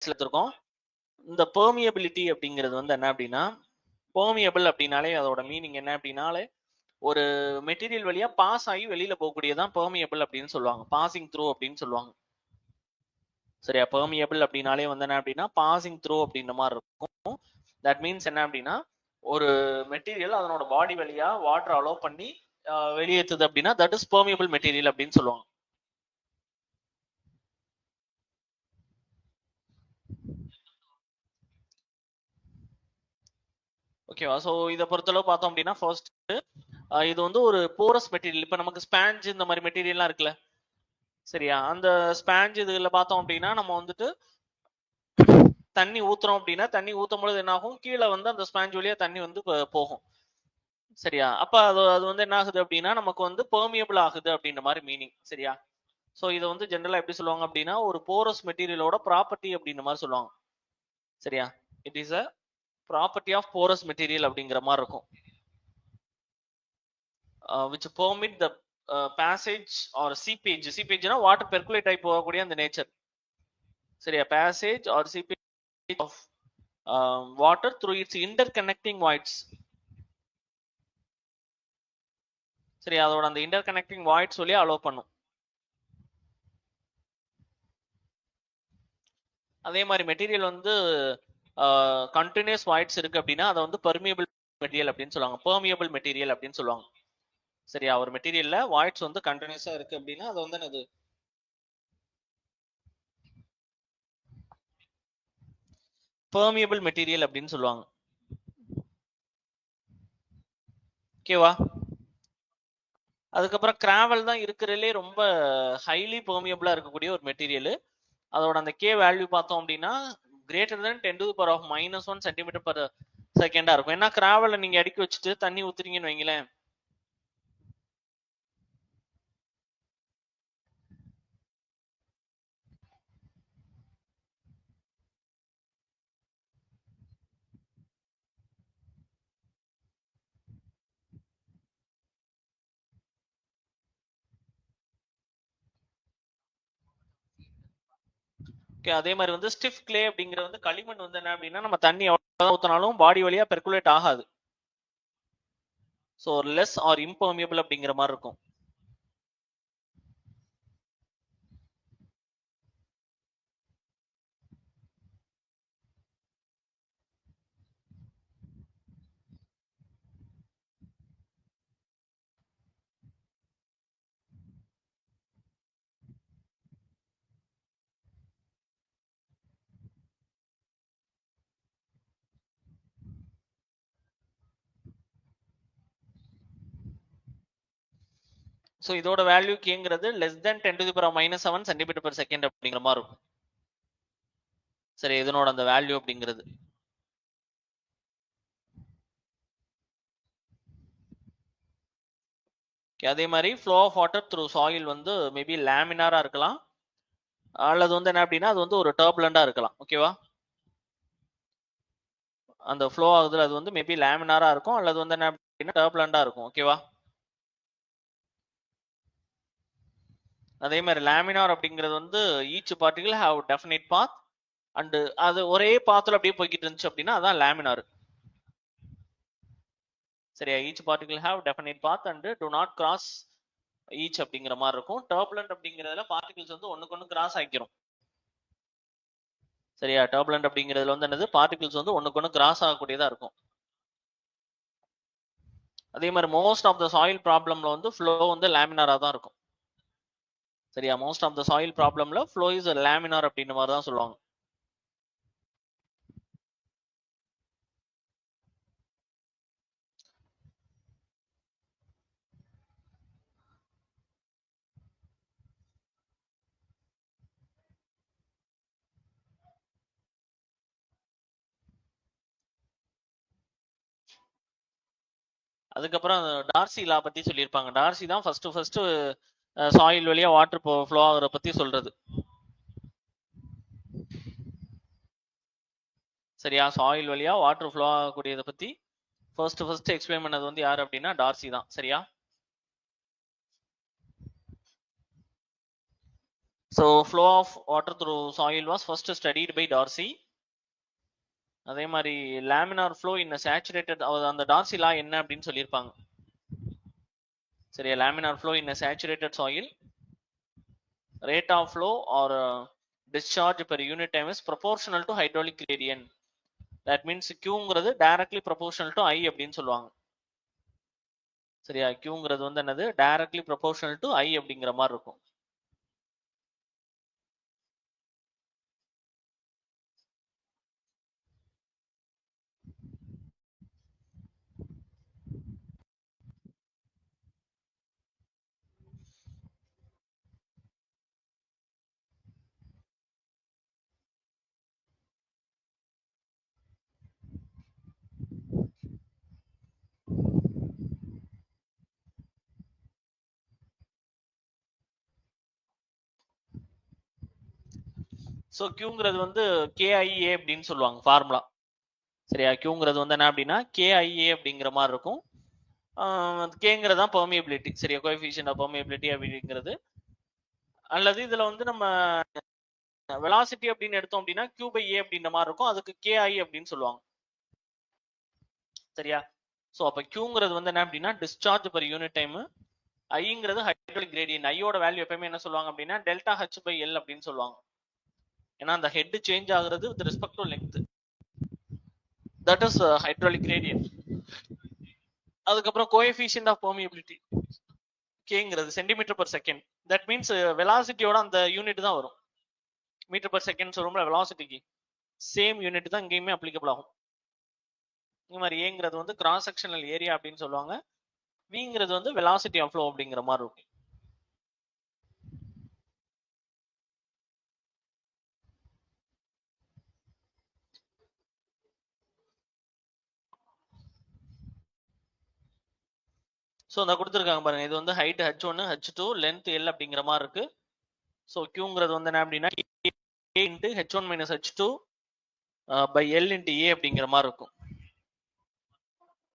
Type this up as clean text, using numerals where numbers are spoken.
எடுத்திருக்கோம். இந்த பெர்மியபிலிட்டி அப்படிங்கிறது வந்து என்ன அப்படின்னா, பெர்மியபிள் அப்படின்னாலே அதோட மீனிங் என்ன அப்படின்னாலே ஒரு மெட்டீரியல் வழியா பாஸ் ஆகி வெளியில போகக்கூடியதான் பெர்மியபிள் அப்படின்னு சொல்லுவாங்க. பாசிங் த்ரூ அப்படின்னு சொல்லுவாங்க. சரியா? பெர்மியபிள் அப்படின்னாலே வந்து என்ன அப்படின்னா பாசிங் த்ரூ அப்படின்ற மாதிரி இருக்கும். தட் மீன்ஸ் என்ன அப்படின்னா ஒரு மெட்டீரியல் அதனோட பாடி வழியா வாட்டர் அலோ பண்ணி வெளியேற்றுது அப்படின்னா தட் இஸ் பெர்மியபிள் மெட்டீரியல் அப்படின்னு சொல்லுவாங்க. ஓகேவா? ஸோ இதை பொறுத்தளவு பார்த்தோம் அப்படின்னா ஃபர்ஸ்ட் இது வந்து ஒரு போரஸ் மெட்டீரியல். இப்போ நமக்கு ஸ்பாஞ்ச் இந்த மாதிரி மெட்டீரியல்லாம் இருக்குல்ல, சரியா? அந்த ஸ்பாஞ்ச் இதுல பார்த்தோம் அப்படின்னா நம்ம வந்துட்டு தண்ணி ஊத்துறோம் அப்படின்னா தண்ணி ஊத்தும் பொழுது என்ன ஆகும், கீழே வந்து அந்த ஸ்பாஞ்ச் வழியா தண்ணி வந்து போகும். சரியா? அப்ப அது வந்து என்ன ஆகுது அப்படின்னா நமக்கு வந்து பெர்மியபிள் ஆகுது அப்படின்ற மாதிரி மீனிங். சரியா? ஸோ இதை வந்து ஜென்ரலா எப்படி சொல்லுவாங்க அப்படின்னா ஒரு போரஸ் மெட்டீரியலோட ப்ராப்பர்ட்டி அப்படின்ற மாதிரி சொல்லுவாங்க. சரியா? It is a property of porous material அப்படிங்கிற மாதிரி இருக்கும். which permit the passage or seepage. Seepage-னா வாட்டர் பெர்குலேட் ஆகி போகக்கூடிய அந்த நேச்சர். சரியா? passage or seepage of water through its interconnecting voids. சரி, அதோட அந்த இன்டர்கனெக்டிங் வாய்ட்ஸ் சொல்லி அலோ பண்ணும். அதே மாதிரி மெட்டீரியல் வந்து கண்டினியூஸ் வாய்ட்ஸ் இருக்கு அப்படின்னா அதை வந்து பெர்மியபிள் மெட்டீரியல் அப்படின்னு சொல்லுவாங்க. பெர்மியபிள் மெட்டீரியல் அப்படின்னு சொல்லுவாங்க. சரியா? ஒரு மெட்டீரியல்ல வாய்ட்ஸ் வந்து கண்டினியூஸா இருக்கு அப்படின்னா அது வந்து என்னது, பெர்மியபிள் மெட்டீரியல் அப்படின்னு சொல்லுவாங்க. ஓகேவா? அதுக்கப்புறம் கிராவல் தான் இருக்கிறதுலே ரொம்ப ஹைலி பெர்மியபிளா இருக்கக்கூடிய ஒரு மெட்டீரியல். அதோட அந்த கே வேல்யூ பார்த்தோம் அப்படின்னா greater than 10 to the power of -1 centimetre per செகண்டா இருக்கும். ஏன்னா கிராவலை நீங்க அடுக்கி வச்சுட்டு தண்ணி ஊத்துறீங்கன்னு வைங்களேன், அதே மாதிரி வந்து ஸ்டிஃப் கிளே அப்படிங்கிறது வந்து களிமண் வந்து என்ன அப்படின்னா நம்ம தண்ணி எவ்வளவு ஊத்தினாலும் பாடி வழியா பெர்குலேட் ஆகாது. ஸோ லெஸ் ஆர் இம்பெர்மியபிள் அப்படிங்கிற மாதிரி இருக்கும். ஸோ இதோட வேல்யூ கேங்கிறது less then 10 to the power of -7 centimetre per second அப்படிங்கிற மாதிரி இருக்கும். சரி, இதனோட அந்த வேல்யூ அப்படிங்கிறது. அதே மாதிரி flow of water through soil வந்து மேபி லேமினாரா இருக்கலாம், அல்லது வந்து என்ன அப்படின்னா அது வந்து ஒரு டர்புலண்டா இருக்கலாம். ஓகேவா? அந்த ஃப்ளோ ஆகுதுல அது வந்து மேபி லேமினாரா இருக்கும், அல்லது வந்து என்ன அப்படின்னா டர்புலண்டா இருக்கும். ஓகேவா? அதே மாதிரி லேமினார் அப்படிங்கிறது வந்து each particle have definite path and அது ஒரே பாத்துல அப்படியே போய்கிட்டு இருந்துச்சு அப்படின்னா அதான் லேமினார். சரியா? Each particle have definite path and do not cross each அப்படிங்கிற மாதிரி இருக்கும். டர்புலண்ட் அப்படிங்கிறதுல பார்ட்டிகல்ஸ் வந்து ஒண்ணுக்கு ஒண்ணு கிராஸ் ஆகிக்கிறோம். சரியா? டர்புலண்ட் அப்படிங்கிறதுல வந்து என்னது, பார்ட்டிகல்ஸ் வந்து ஒண்ணுக்கு ஒண்ணு கிராஸ் ஆகக்கூடியதா இருக்கும். அதே மாதிரி மோஸ்ட் ஆஃப் த சாயில் ப்ராப்ளம்ல வந்து ஃப்ளோ வந்து லேமினாரா தான் இருக்கும். சரியா? மோஸ்ட் ஆஃப் த சாயில் ப்ராப்ளம்ல ஃப்ளோ இஸ் லேமினார் அப்படின்ற மாதிரி தான் சொல்லுவாங்க. அதுக்கப்புறம் டார்சி லா பத்தி சொல்லியிருப்பாங்க. டார்சி தான் ஃபர்ஸ்ட் சாயில் வழியா வாட்டர் ஃப்ளோ ஆகுற பத்தி சொல்றது. சரியா? சாயில் வழியா வாட்டர் ஃப்ளோ ஆகக்கூடியதை பத்தி ஃபர்ஸ்ட் எக்ஸ்பிளைன் பண்ணது வந்து யாரு அப்படின்னா டார்சி தான். சரியா? So flow of water through soil was first studied by Darcy. அதே மாதிரி லேமினார் ஃப்ளோ இன் சேச்சுரேட்டட், அந்த டார்சி லா என்ன அப்படின்னு சொல்லியிருப்பாங்க. சரியா, laminar flow in saturated soil, rate of flow or discharge per unit time is proportional to hydraulic gradient. That means Qங்கிறது directly proportional to I அப்படின்னு சொல்லுவாங்க. சரியா, Qங்கிறது வந்து என்னது, directly proportional to I அப்படிங்கிற மாதிரி இருக்கும். ஸோ Qங்கிறது வந்து KIA அப்படின்னு சொல்லுவாங்க ஃபார்முலா. சரியா, Qங்கிறது வந்து என்ன அப்படின்னா KIA அப்படிங்கிற மாதிரி இருக்கும். Kங்கிறது தான் பெர்மியபிலிட்டி. சரியா, கோஎஃபிஷியன்ட் ஆஃப் பெர்மியபிலிட்டி அப்படிங்கிறது. அல்லது இதுல வந்து நம்ம வெலாசிட்டி அப்படின்னு எடுத்தோம் அப்படின்னா Q/A அப்படின்ற மாதிரி இருக்கும், அதுக்கு KI அப்படின்னு சொல்லுவாங்க. சரியா, ஸோ அப்போ Qங்கிறது வந்து என்ன அப்படின்னா டிஸ்சார்ஜ் பர் யூனிட் டைம், ஐங்கிறது ஹைட்ராலிக் கிரேடியன்ட். ஐயோட வேல்யூ எப்பவுமே என்ன சொல்லுவாங்க அப்படின்னா டெல்டா H/L அப்படின்னு சொல்லுவாங்க. ஏன்னா அந்த ஹெட் சேஞ்ச் ஆகுறது with respect to length, that is hydraulic gradient. அதுக்கப்புறம் கோஎஃபிஷியன்ட் ஆஃப் பெர்மியபிலிட்டி Kங்கிறது centimetre per second. That means வெலாசிட்டியோட அந்த யூனிட் தான் வரும். மீட்டர் பர் செகண்ட் சொல்லுவோம்ல வெலாசிட்டிக்கு, சேம் யூனிட் தான் இங்கேயுமே அப்ளிகபிள் ஆகும். இந்த மாதிரி ஏங்கிறது வந்து கிராஸ் செக்ஷனல் ஏரியா அப்படின்னு சொல்லுவாங்க, விங்கிறது வந்து வெலாசிட்டி ஆஃப் ஃப்ளோ அப்படிங்கிற மாதிரி இருக்கும். ஸோ அந்த கொடுத்துருக்காங்க பாருங்க, இது வந்து height H1 H2 length L அப்படிங்கிற மாதிரி இருக்கு. ஸோ Qங்கிறது வந்து என்ன அப்படின்னா H1 - H2 by L × A அப்படிங்கிற மாதிரி இருக்கும்.